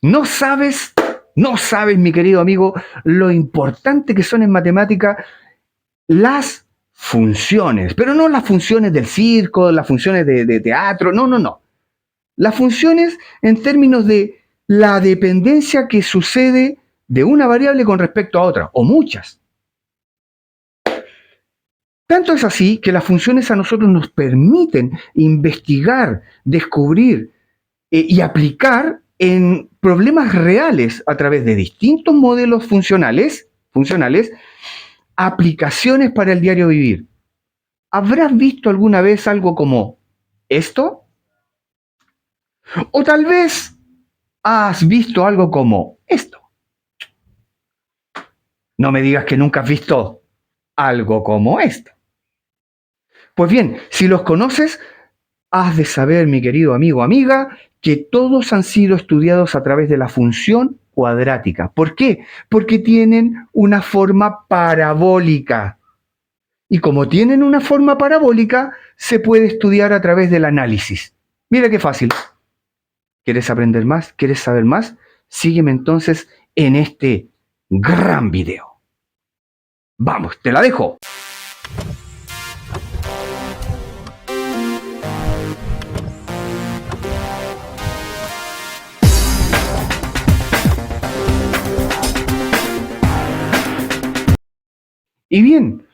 No sabes, no sabes, mi querido amigo, lo importante que son en matemática las funciones, pero no las funciones del circo, las funciones de teatro, no, no, no. Las funciones en términos de la dependencia que sucede de una variable con respecto a otra, o muchas. Tanto es así que las funciones a nosotros nos permiten investigar, descubrir y aplicar en problemas reales a través de distintos modelos funcionales, aplicaciones para el diario vivir. ¿Habrás visto alguna vez algo como esto? O tal vez has visto algo como esto. No me digas que nunca has visto algo como esto. Pues bien, si los conoces, has de saber, mi querido amigo o amiga, que todos han sido estudiados a través de la función cuadrática. ¿Por qué? Porque tienen una forma parabólica. Y como tienen una forma parabólica, se puede estudiar a través del análisis. Mira qué fácil. ¿Quieres aprender más? ¿Quieres saber más? Sígueme entonces en este gran video. Vamos, te la dejo. Y bien,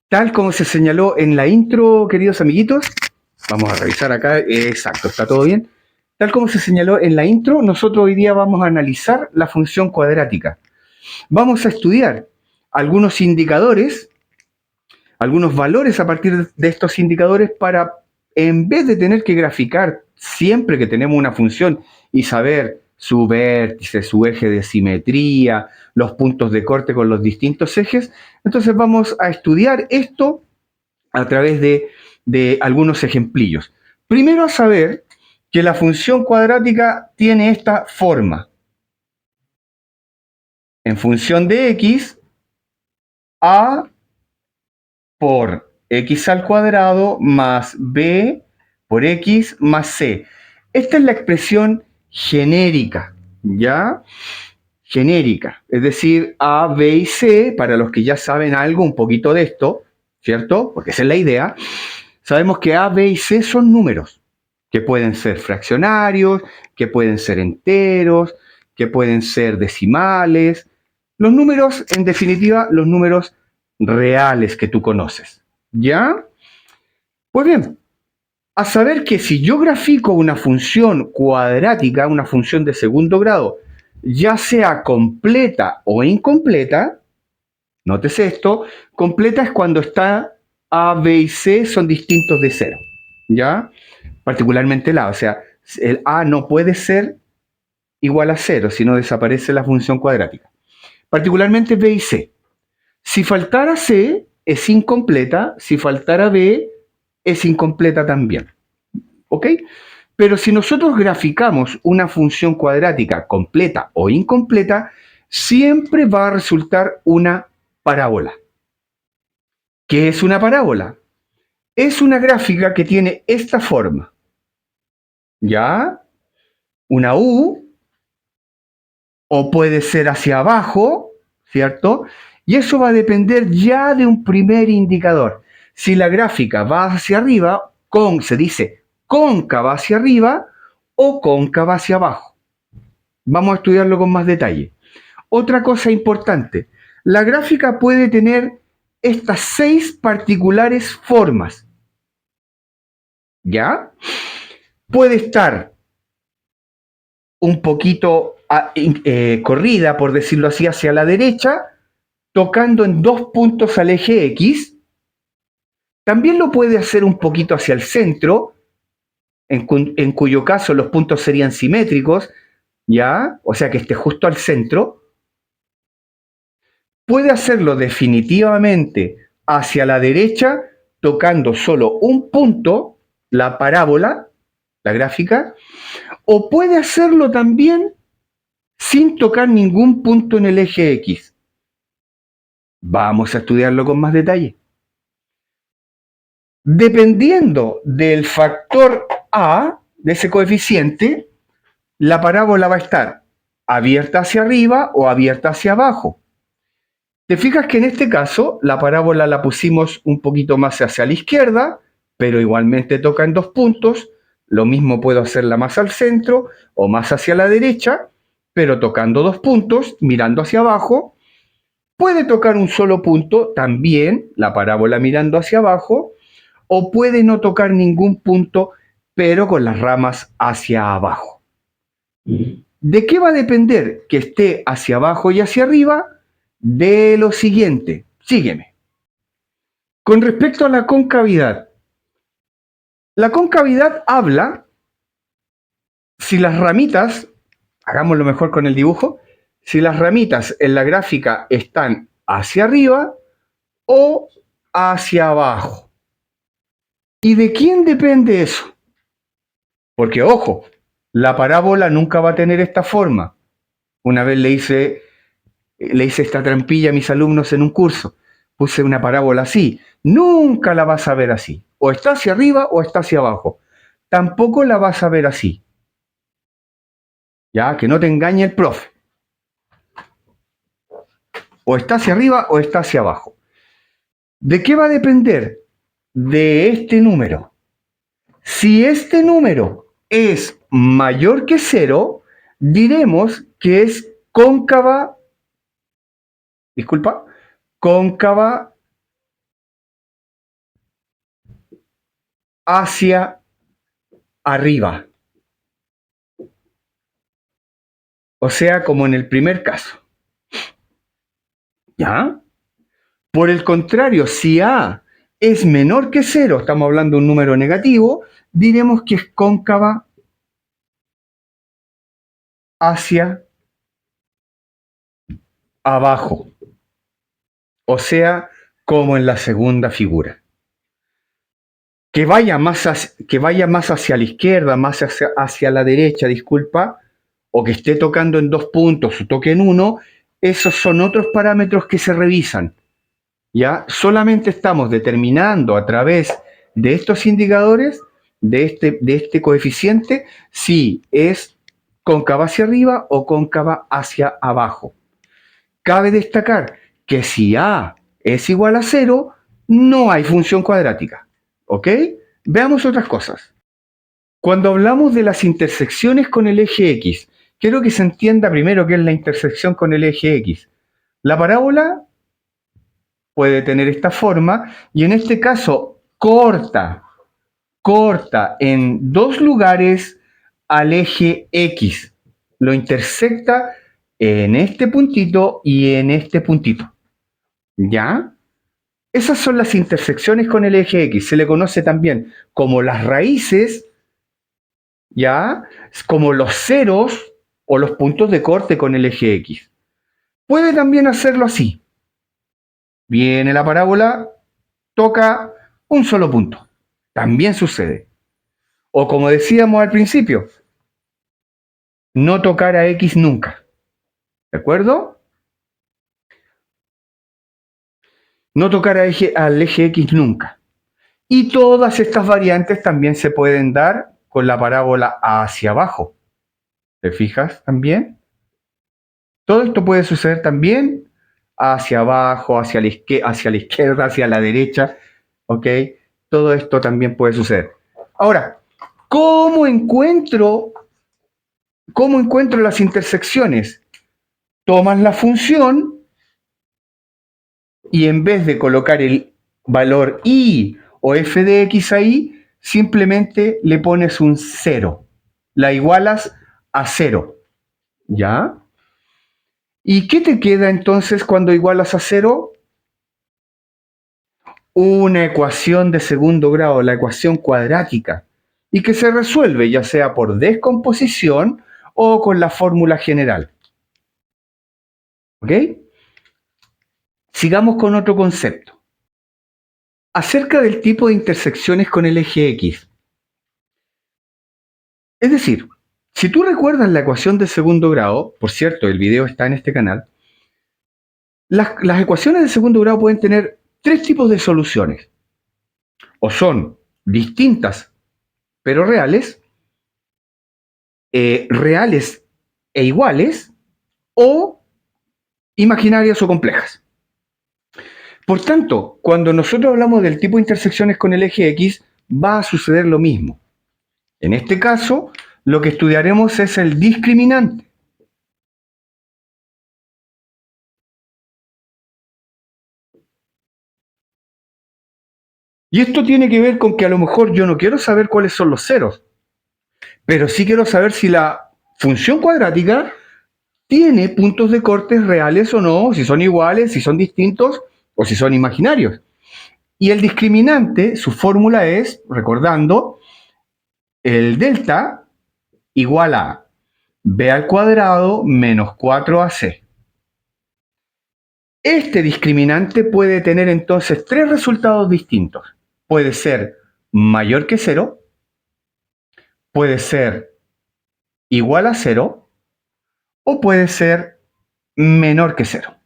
tal como se señaló en la intro, queridos amiguitos, vamos a revisar acá, exacto, está todo bien. Tal como se señaló en la intro, nosotros hoy día vamos a analizar la función cuadrática. Vamos a estudiar algunos indicadores, algunos valores a partir de estos indicadores para, en vez de tener que graficar siempre que tenemos una función y saber su vértice, su eje de simetría, los puntos de corte con los distintos ejes, entonces vamos a estudiar esto a través de algunos ejemplillos. Primero a saber que la función cuadrática tiene esta forma. En función de x, a por x al cuadrado más b por x más c. Esta es la expresión genérica, ¿ya? Genérica, es decir, a, b y c, para los que ya saben algo un poquito de esto, ¿cierto? Porque esa es la idea. Sabemos que a, b y c son números, que pueden ser fraccionarios, que pueden ser enteros, que pueden ser decimales. Los números, en definitiva, los números reales que tú conoces. ¿Ya? Pues bien, a saber que si yo grafico una función cuadrática, una función de segundo grado, ya sea completa o incompleta, nótese esto, completa es cuando está A, B y C son distintos de cero, ¿ya? Particularmente el A, o sea, el A no puede ser igual a cero, si no desaparece la función cuadrática. Particularmente B y C. Si faltara C, es incompleta, si faltara B, es incompleta también. ¿Ok? Pero si nosotros graficamos una función cuadrática completa o incompleta, siempre va a resultar una parábola. ¿Qué es una parábola? Es una gráfica que tiene esta forma. ¿Ya? Una U, o puede ser hacia abajo, ¿cierto? Y eso va a depender ya de un primer indicador. Si la gráfica va hacia arriba, se dice cóncava hacia arriba o cóncava hacia abajo. Vamos a estudiarlo con más detalle. Otra cosa importante, la gráfica puede tener estas 6 particulares formas. ¿Ya? Puede estar un poquito corrida, por decirlo así, hacia la derecha, tocando en 2 puntos al eje X. También lo puede hacer un poquito hacia el centro, en cuyo caso los puntos serían simétricos, ¿ya? O sea que esté justo al centro. Puede hacerlo definitivamente hacia la derecha, tocando solo un punto, la parábola, la gráfica, o puede hacerlo también sin tocar ningún punto en el eje X. Vamos a estudiarlo con más detalle. Dependiendo del factor A, de ese coeficiente, la parábola va a estar abierta hacia arriba o abierta hacia abajo. Te fijas que en este caso la parábola la pusimos un poquito más hacia la izquierda, pero igualmente toca en dos puntos. Lo mismo puedo hacerla más al centro o más hacia la derecha, pero tocando dos puntos, mirando hacia abajo. Puede tocar un solo punto también, la parábola mirando hacia abajo, o puede no tocar ningún punto, pero con las ramas hacia abajo. ¿De qué va a depender que esté hacia abajo y hacia arriba? De lo siguiente, sígueme. Con respecto a la concavidad habla si las ramitas, hagámoslo mejor con el dibujo, si las ramitas en la gráfica están hacia arriba o hacia abajo. ¿Y de quién depende eso? Porque, ojo, la parábola nunca va a tener esta forma. Una vez le hice esta trampilla a mis alumnos en un curso. Puse una parábola así. Nunca la vas a ver así. O está hacia arriba o está hacia abajo. Tampoco la vas a ver así. Ya, que no te engañe el profe. O está hacia arriba o está hacia abajo. ¿De qué va a depender? De este número. Si este número es mayor que 0, diremos que es cóncava, cóncava hacia arriba. O sea, como en el primer caso. ¿Ya? Por el contrario, si A es menor que 0, estamos hablando de un número negativo, diremos que es cóncava hacia abajo. O sea, como en la segunda figura. Que vaya más hacia la izquierda, más hacia la derecha, disculpa, o que esté tocando en dos puntos o toque en uno, esos son otros parámetros que se revisan. ¿Ya? Solamente estamos determinando a través de estos indicadores, de este coeficiente, si es cóncava hacia arriba o cóncava hacia abajo. Cabe destacar que si A es igual a 0, no hay función cuadrática. ¿Ok? Veamos otras cosas. Cuando hablamos de las intersecciones con el eje X, quiero que se entienda primero qué es la intersección con el eje X. La parábola puede tener esta forma y en este caso corta en dos lugares al eje X. Lo intersecta en este puntito y en este puntito. ¿Ya? Esas son las intersecciones con el eje X. Se le conoce también como las raíces, ¿ya? Como los ceros o los puntos de corte con el eje X. Puede también hacerlo así. Viene la parábola, toca un solo punto. También sucede. O como decíamos al principio, no tocar a X nunca. ¿De acuerdo? No tocar al eje X nunca. Y todas estas variantes también se pueden dar con la parábola hacia abajo. ¿Te fijas también? Todo esto puede suceder también hacia abajo, hacia la izquierda, hacia la derecha. ¿Ok? Todo esto también puede suceder. Ahora, ¿cómo encuentro las intersecciones? Tomas la función y en vez de colocar el valor y o f de x ahí, simplemente le pones un 0. La igualas a 0. ¿Ya? ¿Y qué te queda entonces cuando igualas a 0? Una ecuación de segundo grado, la ecuación cuadrática, y que se resuelve ya sea por descomposición o con la fórmula general. ¿Ok? Sigamos con otro concepto. Acerca del tipo de intersecciones con el eje X. Es decir, si tú recuerdas la ecuación de segundo grado, por cierto, el video está en este canal, las ecuaciones de segundo grado pueden tener tres tipos de soluciones. O son distintas pero reales, reales e iguales o imaginarias o complejas. Por tanto, cuando nosotros hablamos del tipo de intersecciones con el eje X, va a suceder lo mismo. En este caso, lo que estudiaremos es el discriminante. Y esto tiene que ver con que a lo mejor yo no quiero saber cuáles son los ceros, pero sí quiero saber si la función cuadrática tiene puntos de cortes reales o no, si son iguales, si son distintos o si son imaginarios. Y el discriminante, su fórmula es, recordando, el delta igual a b al cuadrado menos 4ac. Este discriminante puede tener entonces tres resultados distintos. Puede ser mayor que 0, puede ser igual a 0 o puede ser menor que 0.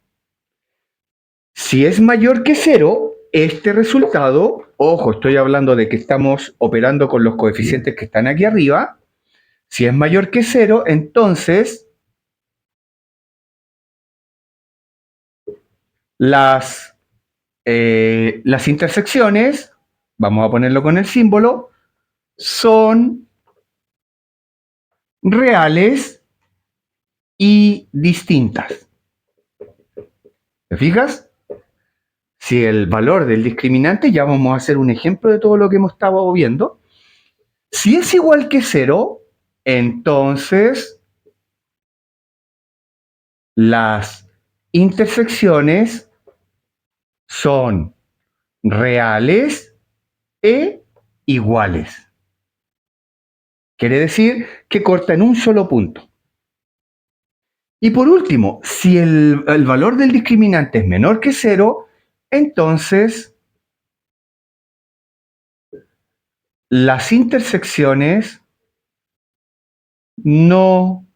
Si es mayor que 0, este resultado, ojo, estoy hablando de que estamos operando con los coeficientes que están aquí arriba. Si es mayor que 0, entonces las intersecciones, vamos a ponerlo con el símbolo, son reales y distintas. ¿Te fijas? Si el valor del discriminante, ya vamos a hacer un ejemplo de todo lo que hemos estado viendo. Si es igual que 0, entonces las intersecciones son reales e iguales. Quiere decir que corta en un solo punto. Y por último, si el valor del discriminante es menor que 0, entonces las intersecciones no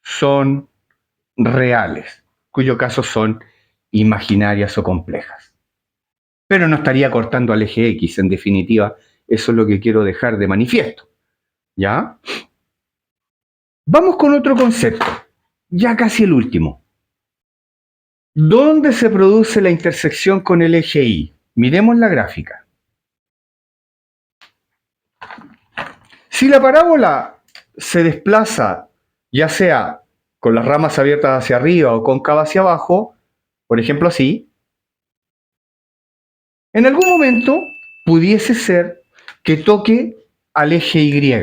son reales, cuyo caso son imaginarias o complejas. Pero no estaría cortando al eje X, en definitiva, eso es lo que quiero dejar de manifiesto. ¿Ya? Vamos con otro concepto, ya casi el último. ¿Dónde se produce la intersección con el eje Y? Miremos la gráfica. Si la parábola se desplaza, ya sea con las ramas abiertas hacia arriba o cóncava hacia abajo, por ejemplo así, en algún momento pudiese ser que toque al eje Y.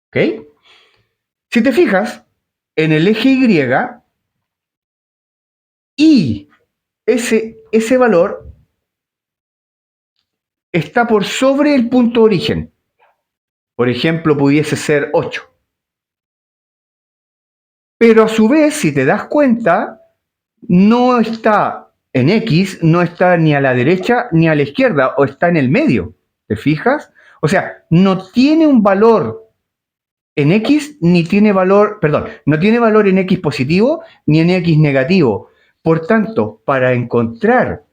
¿Ok? Si te fijas, en el eje Y, ese valor está por sobre el punto de origen. Por ejemplo, pudiese ser 8. Pero a su vez, si te das cuenta, no está en X, no está ni a la derecha ni a la izquierda, o está en el medio. ¿Te fijas? O sea, no tiene un valor en X ni tiene valor, perdón, no tiene valor en X positivo ni en X negativo. Por tanto, para encontrar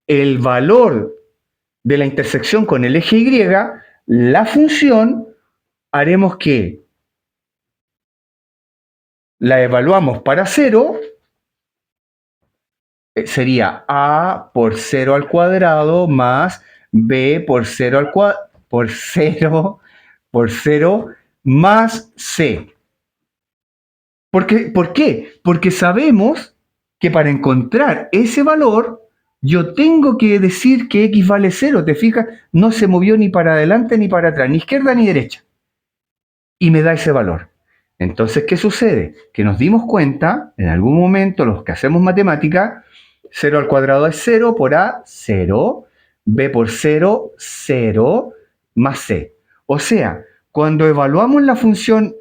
el valor de la intersección con el eje Y, la función haremos que la evaluamos para 0, sería a por 0 al cuadrado más b por 0 al cuadrado, por 0 más c. ¿Por qué? Porque sabemos que para encontrar ese valor, yo tengo que decir que x vale 0. ¿Te fijas? No se movió ni para adelante ni para atrás, ni izquierda ni derecha. Y me da ese valor. Entonces, ¿qué sucede? Que nos dimos cuenta, en algún momento, los que hacemos matemática, 0 al cuadrado es 0, por a, 0, b por 0, 0, más c. O sea, cuando evaluamos la función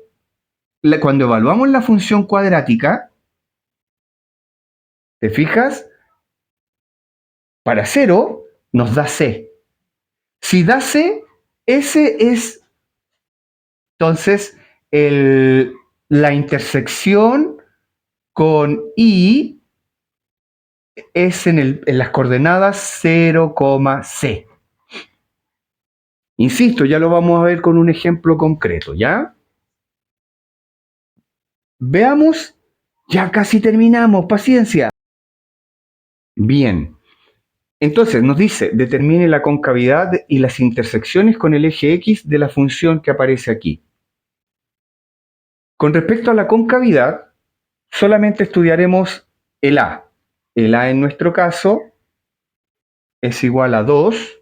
cuadrática, ¿te fijas? Para 0 nos da c. Si da c, ese es entonces la intersección con y es en las coordenadas 0, c. Insisto, ya lo vamos a ver con un ejemplo concreto, ¿ya? Veamos, ya casi terminamos, paciencia. Bien, entonces nos dice, determine la concavidad y las intersecciones con el eje X de la función que aparece aquí. Con respecto a la concavidad, solamente estudiaremos el A. El A en nuestro caso es igual a 2.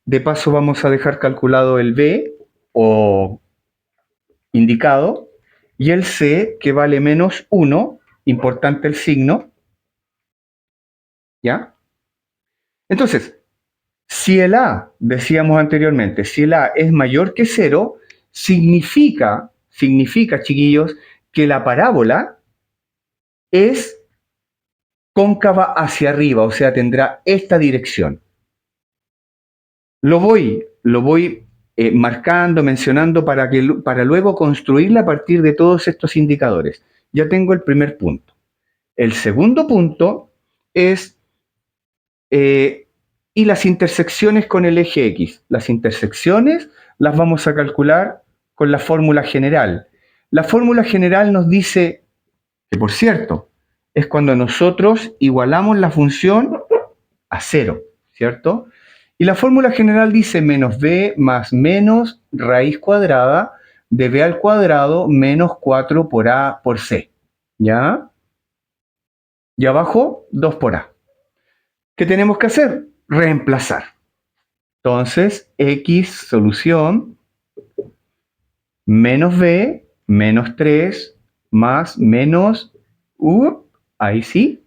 De paso vamos a dejar calculado el B o indicado y el C que vale menos 1, importante el signo, ¿ya? Entonces, si el A, decíamos anteriormente, si el A es mayor que 0, significa, chiquillos, que la parábola es cóncava hacia arriba, o sea, tendrá esta dirección. Lo voy marcando, mencionando para luego construirla a partir de todos estos indicadores. Ya tengo el primer punto. El segundo punto es y las intersecciones con el eje X. Las intersecciones las vamos a calcular con la fórmula general. La fórmula general nos dice que, por cierto, es cuando nosotros igualamos la función a 0, ¿cierto? Y la fórmula general dice menos b más menos raíz cuadrada de b al cuadrado menos 4 por a por c, ¿ya? Y abajo 2 por a. ¿Qué tenemos que hacer? Reemplazar. Entonces, x solución menos b menos 3 más menos ahí sí,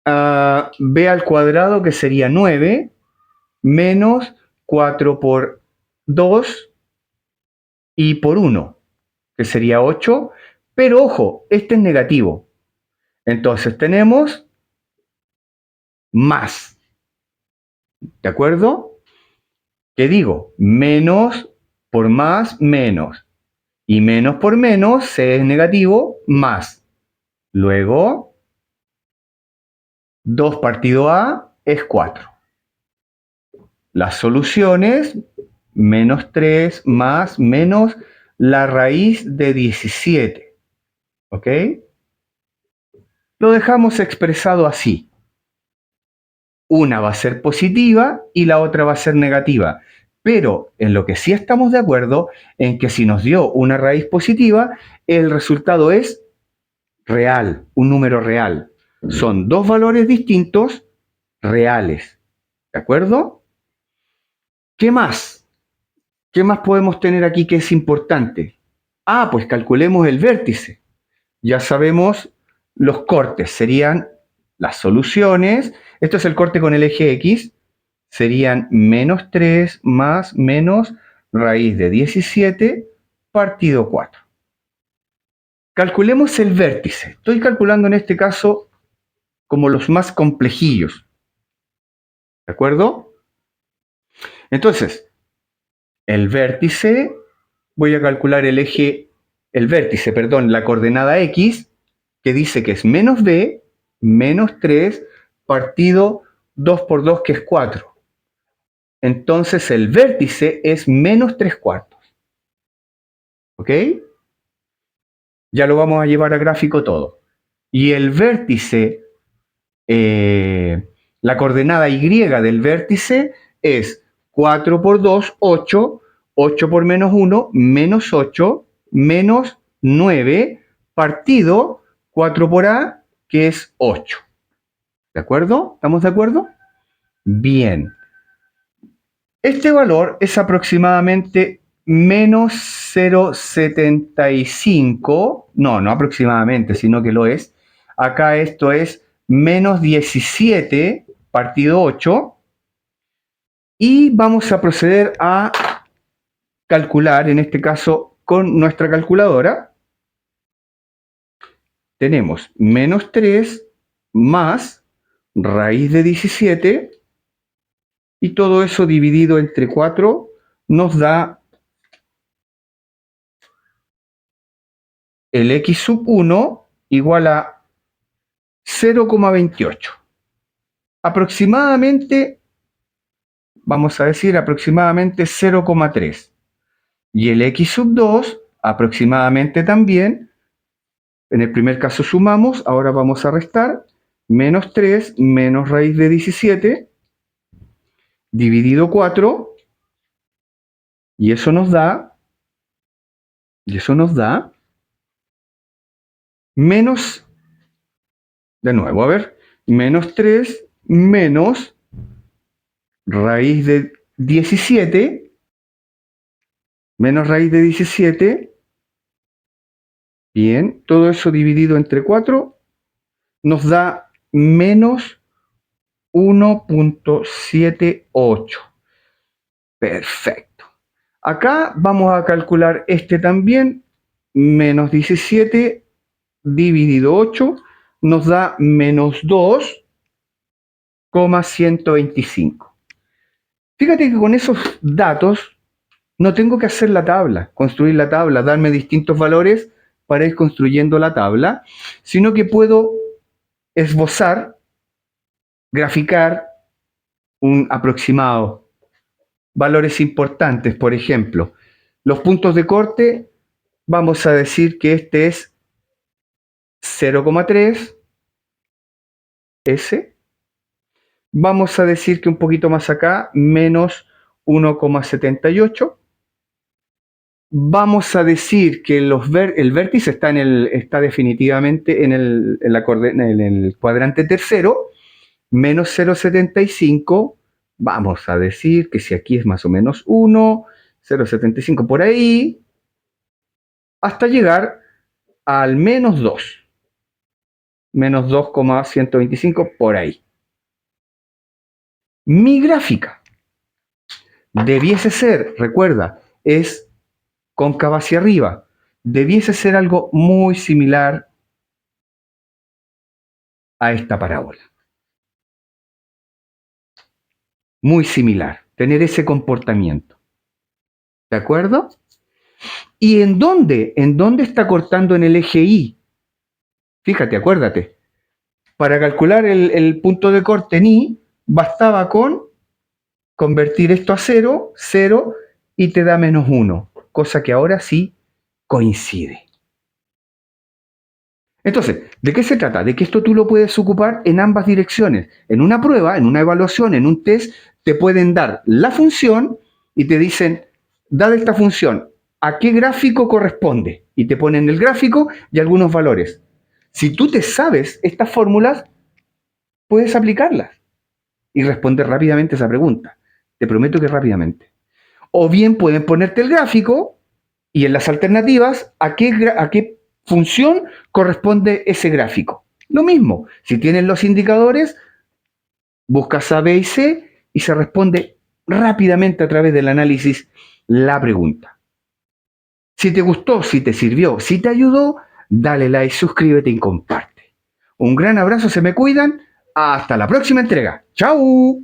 b al cuadrado que sería 9 menos 4 por 2 y por 1, que sería 8, pero ojo, este es negativo. Entonces tenemos más, ¿de acuerdo? ¿Qué digo? Menos por más, menos. Y menos por menos, C es negativo, más. Luego, 2 partido A es 4. Las soluciones, menos 3 más menos la raíz de 17. ¿Ok? Lo dejamos expresado así. Una va a ser positiva y la otra va a ser negativa. Pero en lo que sí estamos de acuerdo, en que si nos dio una raíz positiva, el resultado es real, un número real. Son dos valores distintos reales. ¿De acuerdo? ¿Qué más? ¿Qué más podemos tener aquí que es importante? Pues calculemos el vértice. Ya sabemos los cortes, serían las soluciones. Esto es el corte con el eje X. Serían menos 3 más menos raíz de 17 partido 4. Calculemos el vértice. Estoy calculando en este caso como los más complejillos. ¿De acuerdo? Entonces, el vértice, voy a calcular la coordenada X, que dice que es menos b, menos 3, partido 2 por 2, que es 4. Entonces el vértice es menos 3 cuartos. ¿Ok? Ya lo vamos a llevar a gráfico todo. Y el vértice, la coordenada y del vértice es 4 por 2, 8, 8 por menos 1, menos 8, menos 9, partido 4 por a, que es 8. ¿De acuerdo? ¿Estamos de acuerdo? Bien. Este valor es aproximadamente menos 0,75, no aproximadamente, sino que lo es. Acá esto es menos 17 partido 8. Y vamos a proceder a calcular, en este caso con nuestra calculadora. Tenemos menos 3 más raíz de 17 y todo eso dividido entre 4 nos da el x sub 1 igual a 0,28. Aproximadamente vamos a decir aproximadamente 0,3. Y el x sub 2 aproximadamente también. En el primer caso sumamos, ahora vamos a restar. Menos 3 menos raíz de 17 dividido 4. Y eso nos da menos, de nuevo, a ver, menos 3 menos raíz de 17, menos raíz de 17, bien, todo eso dividido entre 4 nos da menos 1,78. Perfecto. Acá vamos a calcular este también, menos 17 dividido 8 nos da menos 2,125. Fíjate que con esos datos no tengo que hacer la tabla, construir la tabla, darme distintos valores para ir construyendo la tabla, sino que puedo esbozar, graficar un aproximado, valores importantes, por ejemplo, los puntos de corte, vamos a decir que este es 0,3, S. Vamos a decir que un poquito más acá, menos 1,78. Vamos a decir que el vértice está definitivamente en el cuadrante tercero, menos 0,75. Vamos a decir que si aquí es más o menos 1, 0,75 por ahí, hasta llegar al menos 2, menos 2,125 por ahí. Mi gráfica debiese ser, recuerda, es cóncava hacia arriba, debiese ser algo muy similar a esta parábola. Muy similar, tener ese comportamiento. ¿De acuerdo? ¿Y en dónde? ¿En dónde está cortando en el eje Y? Fíjate, acuérdate. Para calcular el punto de corte en Y, bastaba con convertir esto a 0, 0, y te da menos 1, cosa que ahora sí coincide. Entonces, ¿de qué se trata? De que esto tú lo puedes ocupar en ambas direcciones. En una prueba, en una evaluación, en un test, te pueden dar la función y te dicen, dada esta función, ¿a qué gráfico corresponde? Y te ponen el gráfico y algunos valores. Si tú te sabes estas fórmulas, puedes aplicarlas y responder rápidamente esa pregunta. Te prometo que rápidamente. O bien pueden ponerte el gráfico y en las alternativas, ¿a qué función corresponde ese gráfico? Lo mismo, si tienen los indicadores, buscas A, B y C y se responde rápidamente a través del análisis la pregunta. Si te gustó, si te sirvió, si te ayudó, dale like, suscríbete y comparte. Un gran abrazo, se me cuidan. Hasta la próxima entrega. ¡Chao!